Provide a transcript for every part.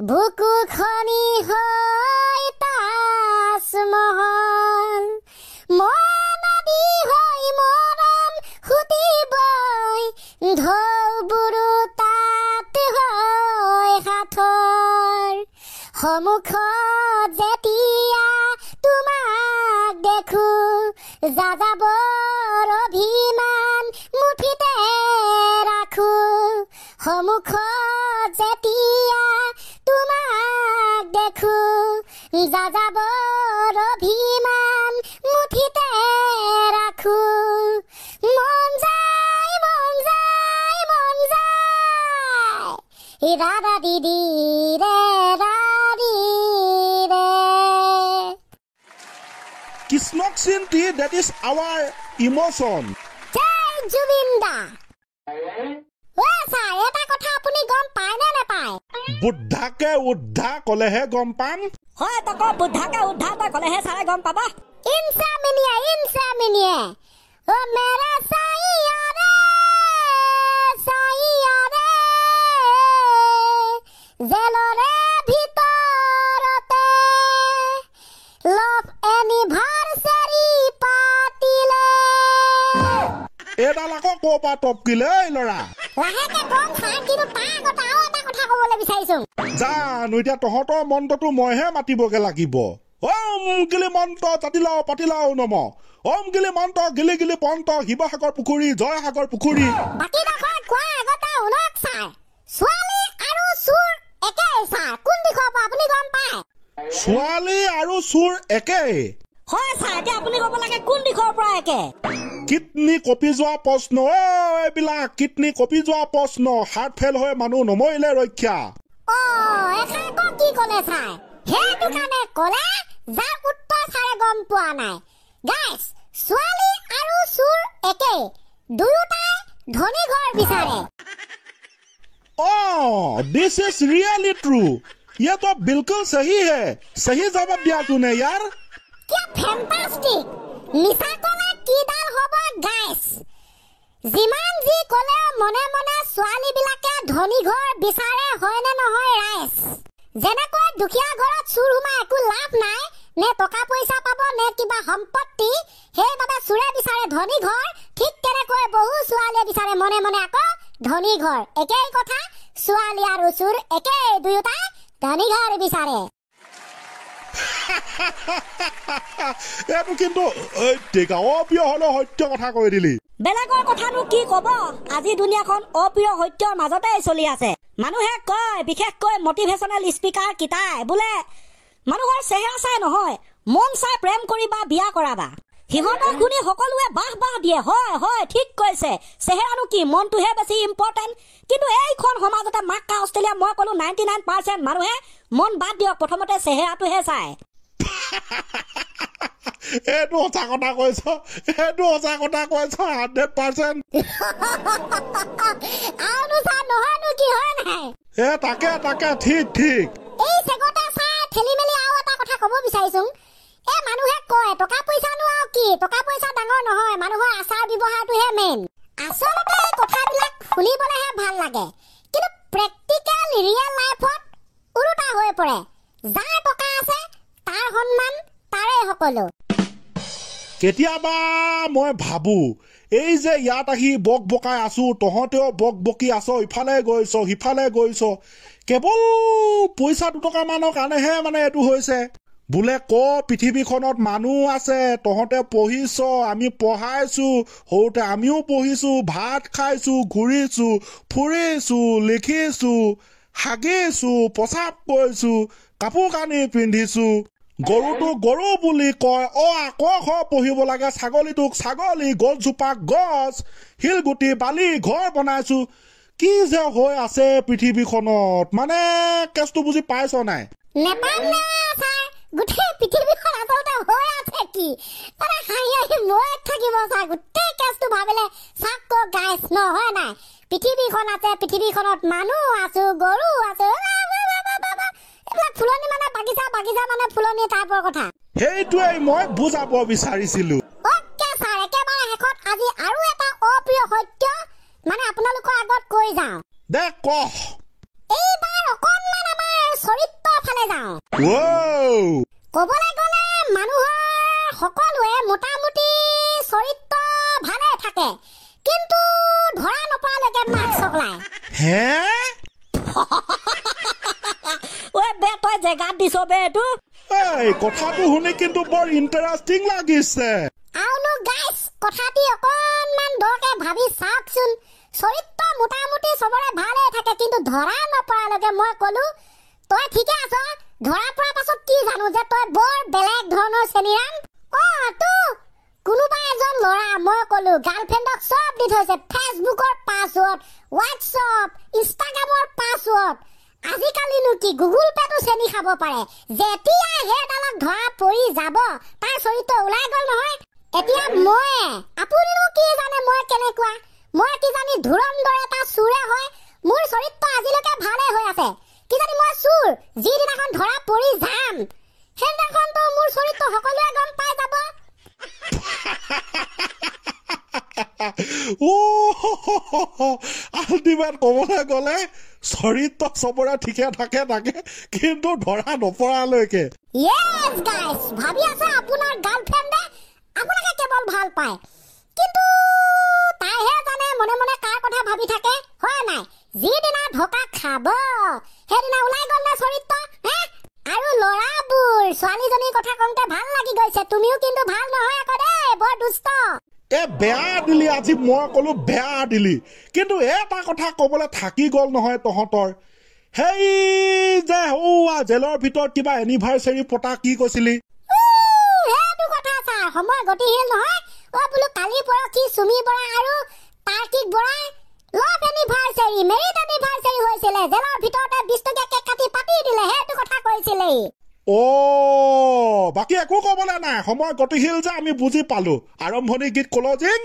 বুকু খনি হয় তাজমহল মনদি হয় মৰম সুতিবই ঢৌবোৰো তাত হয় সাঁথৰ সন্মুখত যেতিয়া তোমাক দেখো যাযাবৰ অভিমান মুঠিতে ৰাখো সন্মুখত যেতিয়া তোমাক দেখো যাযাবৰ অভিমান মুঠিতে ৰাখো মন যায় মন যায় মন যায় ৰাধা দিদি ৰে ৰাধি ৰে Kisnok Sinti, that is our emotion. জয় জুবিন্দা ওছা এটা কথা আপুনি গম পায় নে নাপায় বুদ্ধাকে উদ্ধা কলেহে গম পাম হয় তক বুদ্ধাকে উদ্ধা তই কলেহে চাৰে গম পাবা ইনসামিনিয়ে ও মেৰা সাইয়া ৰে জেলৰে ভিতৰতে লভ এনিভাৰ্চাৰি পাতিলে এডাল আকৌ ক'ৰ পৰা টপকিলে ল'ৰা লাহেকে গম চাই কিন্তু তাৰ আগত আৰু এটা কথা ক'বলৈ বিচাৰিছো জানো এতিয়া তহঁতৰ মন্ত্ৰটো মইহে মাতিবগে লাগিব ওম গিলি মন্ত্ৰ পাতিলাও নম ওম গিলি মন্ত্ৰ গিলি গিলি পন্ত শিৱসাগৰ পুখুৰী জয়সাগৰ পুখুৰী বাকী ডখৰ কোৱা আগতে শুনক ছাৰ ছোৱালী আৰু চোৰ একে ছাৰ কোন দিশৰ পৰা আপুনি গম পায় ছোৱালী আৰু চোৰ একে হয় ছাৰ এতিয়া আপুনি ক'ব লাগে কোন দিশৰ পৰা একে কিডনী কপি যোৱা প্ৰশ্ন এইবিলাক কিডনী কপি যোৱা প্ৰশ্ন হাৰ্ট ফেল হৈ মানুহ নমৰিলে ৰক্ষা এখাক কি ক'লে ছাৰ সেইটো কাৰণে ক'লে যাৰ উত্তৰ ছাৰে গম পোৱা নাই গাইছ ছোৱালী আৰু চোৰ একে দুয়োটাই ধনী ঘৰ বিচাৰে दिस इज रियली ट्रू ये तो बिल्कुल सही है सही जवाब दिया तूने यार क्या फैंटास्टिक मिसा ক'লে কিডাল হ'ব গাইছ যিমান যি ক'লে মনে মনে ছোৱালী বিলাকে ধনী ঘৰ বিচাৰে হয় নে নহয় ৰাইজ যেনেকৈ দুখীয়া ঘৰত চুৰ সোমাই একো লাভ নাই নে টকা পইচা পাব নে কিবা সম্পত্তি সেইবাবে চুৰে বিচাৰে ধনী ঘৰ ঠিক তেনেকৈ বহু ছোৱালীয়ে বিচাৰে মনে মনে আকৌ ধনী ঘৰ একেই কথা ছোৱালী আৰু চুৰ একেই দুয়োটাই ধনী ঘৰ বিচাৰে এইটো কিন্তু অপ্ৰিয় হলেও সত্য কথা কৈ দিলি বেলেগৰ কথানো কি ক'ব আজি দুনিয়াখন অপ্ৰিয় সত্যৰ মাজতে চলি আছে মানুহে কয় বিশেষকৈ মটিভেশ্যনেল স্পিকাৰ কিতাই বোলে মানুহৰ চেহেৰা চাই নহয় মন চাই প্ৰেম কৰিবা বিয়া কৰাবা সিহঁতক শুনি সকলোৱে বাহ দিয়ে হয় হয় ঠিক কৈছে চেহেৰানো কি মনটোহে বেছি ইম্পৰ্টেণ্ট কিন্তু এইখন সমাজতে মাক্কা অষ্ট্ৰেলিয়া মই ক'লো 99% মানুহে মন বাদ দিয়ক প্ৰথমতে চেহেৰাটোহে চায় এইটো সঁচা কথা কৈছ 100% আউনো ছাৰ নহয়নো কি হয় নাই তাকে ঠিক এই চেগতে ছাৰ ঠেলি মেলি আৰু এটা কথা ক'ব বিচাৰিছো মানুহে কয় টকা পইচানো আৰু কি টকা পইচা ডাঙৰ নহয় মানুহৰ আচাৰ ব্যৱহাৰটোহে মেইন আচলতে এই কথাবিলাক শুনিবলৈহে ভাল লাগে কিন্তু প্ৰেক্টিকেল ৰিয়েল লাইফত উল্টা হৈ পৰে যাৰ টকা আছে তাৰ সন্মান তাৰে সকলো কেতিয়াবা মই ভাবো এই যে ইয়াত আহি বকাই আছো তহঁতেও বকি আছ ইফালে গৈছ সিফালে গৈছ কেৱল পইচা 2 টকা মানৰ কাৰণেহে মানে এইটো হৈছে বোলে পৃথিৱীখনত মানুহ আছে তহঁতে পঢ়িছ আমি পঢ়াইছো সৰুতে আমিও পঢ়িছো ভাত খাইছো ঘূৰিছো ফুৰিছো লিখিছো হাগিছো প্ৰসাৱ কৰিছো কাপোৰ কানি পিন্ধিছো গৰুটো গৰু বুলি কয় আকৌ পঢ়িব লাগে ছাগলীটোক ছাগলী গছজোপাক গছ শিলগুটি বালি ঘৰ বনাইছো কি যে হৈ আছে পৃথিৱীখনত মানে কেছটো বুজি পাইছ নাই গোটেই পৃথিৱীখন আচলতে হৈ আছে কি মানে হাঁহি মই থাকিব ছাৰ গোটেই কেছটো ভাবিলে চাক গাইছ নহয় নাই পৃথিৱীখন আছে পৃথিৱীখনত মানুহ আছো গৰু আছে এইবিলাক ফুলনি মানে বাগিচা মানে ফুলনি টাইপৰ কথা সেইটোৱেই মই বুজাব বিচাৰিছিলো অকে ছাৰ একেবাৰে শেষত আজি আৰু এটা অপ্ৰিয় সত্য মানে আপোনালোকৰ আগত কৈ যাওঁ দে কহ এইবাৰ অকণমান আমাৰ চৰিত্ৰৰ ফালে যাওঁ। ক'বলৈ গ'লে মানুহৰ সকলোৱে মোটামুটি চৰিত্ৰ ভালে থাকে, কিন্তু ধৰা নপৰালৈকে মাক চকলায়। ঐ বে তই জেগাত দিছ বে এইটো। এই কথাটো শুনি কিন্তু বৰ ইণ্টাৰেষ্টিং লাগিছে। আৰুনো গাইছ কথাটি অকণমান দৰকে ভাবি চাওকচোন। চৰিত্ৰ মোটামুটি চবৰে ভালে থাকে, কিন্তু ধৰা নপৰালৈকে মই ক'লো তই ঠিকে আছ, ধৰা পৰা পাছত কি জানো যে তই বৰ বেলেগ ধৰণৰ চেনিৰাম। তো কোনোবা এজন ল'ৰা মই ক'লো গাৰ্লফ্ৰেণ্ডক চব দি থৈছে, ফেচবুকৰ পাছৱৰ্ড, হোৱাটছআপ, ইনষ্টাগ্ৰামৰ পাছৱৰ্ড, আজিকালিনো কি গুগল পেটো চেনি খাব পাৰে। যেতিয়া সেইডালক ধৰা পৰি যাব তাৰ চৰিত্ৰ ওলাই গ'ল নহয়। এতিয়া আপুনিনো কি জানে মই কেনেকুৱা? মই কিজানি ধুৰন্ধৰ এটা চোৰে হয়, মোৰ চৰিত্ৰ আজিলৈকে ভালে হৈ আছে। কিজানি মই চোৰ, যিদিনাখন ধৰা পৰি যাম সেইদিনাখনতো মোৰ চৰিত্ৰ সকলোৱে গম পাই যাব। আল্টিমেট ক'বলৈ গ'লে চৰিত্ৰ চবৰে ঠিকে থাকে, কিন্তু ধৰা নপৰালৈকে। ইয়েছ গাইছ, ভাবি আছে আপোনাৰ গাৰ্লফ্ৰেণ্ডে আপোনাকে কেৱল ভাল পায়, কিন্তু তাইহে জানে মনে মনে কাৰ কথা ভাবি থাকে, হয় নাই? যিদিনা ধোকা খাব সেইদিনা ওলাই গ'ল নে চৰিত্ৰ। আৰু ল'ৰাবোৰ ছোৱালীজনীৰ কথা কওঁতে ভাল লাগি গৈছে, তুমিও কিন্তু ভাল নহয় আকৌ দেই, বৰ দুষ্ট। বেয়া দিলি আজি, মই ক'লো বেয়া দিলি, কিন্তু এটা কথা ক'বলৈ থাকি গ'ল নহয় তহঁতৰ। সেই যে জেলৰ ভিতৰত কিবা এনিভাৰ্চাৰী পতা কি কৈছিলি? সেইটো কথা ছাৰ, সময় গতিশীল নহয়। বোলো কালি পৰহি চুমি বৰা আৰু তাৰ্কিক বৰাই লাভ এনিভাৰ্চাৰী, মেৰিড এনিভাৰ্চাৰী হৈছিলে। জেলৰ ভিতৰতে 20 টকীয়া কেক কাটি পাতি দিলে, সেইটো কথা কৈছিলে। বাকী একো ক'বলৈ নাই, সময় গতিশীল যে আমি বুজি পালো। আৰম্ভণি গীত ক্লজিং।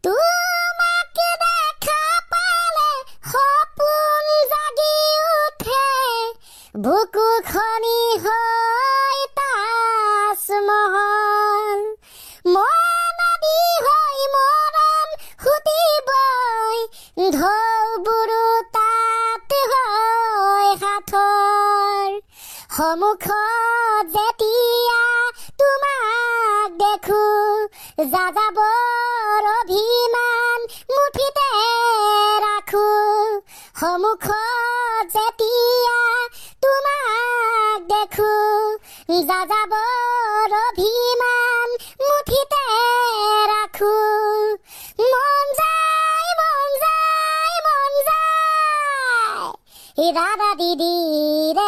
তোমাক দেখা পালে সপোন জাগি উঠে, বুকু খনি হৈ তাজমহল, নদী হৈ মৰম সুতিবই, ঢৌবোৰো তাত হয় সাঁথৰ, সন্মুখত যেতিয়া তোমাক দেখো, যাযাবৰ অভিমান মুঠিতে ৰাখো, সন্মুখত যেতিয়া তোমাক দেখো, যাযাবৰ অভিমান মুঠিতে ৰাখো, মন যায় মন যায় মন যায়, ৰাধা দিদি ৰে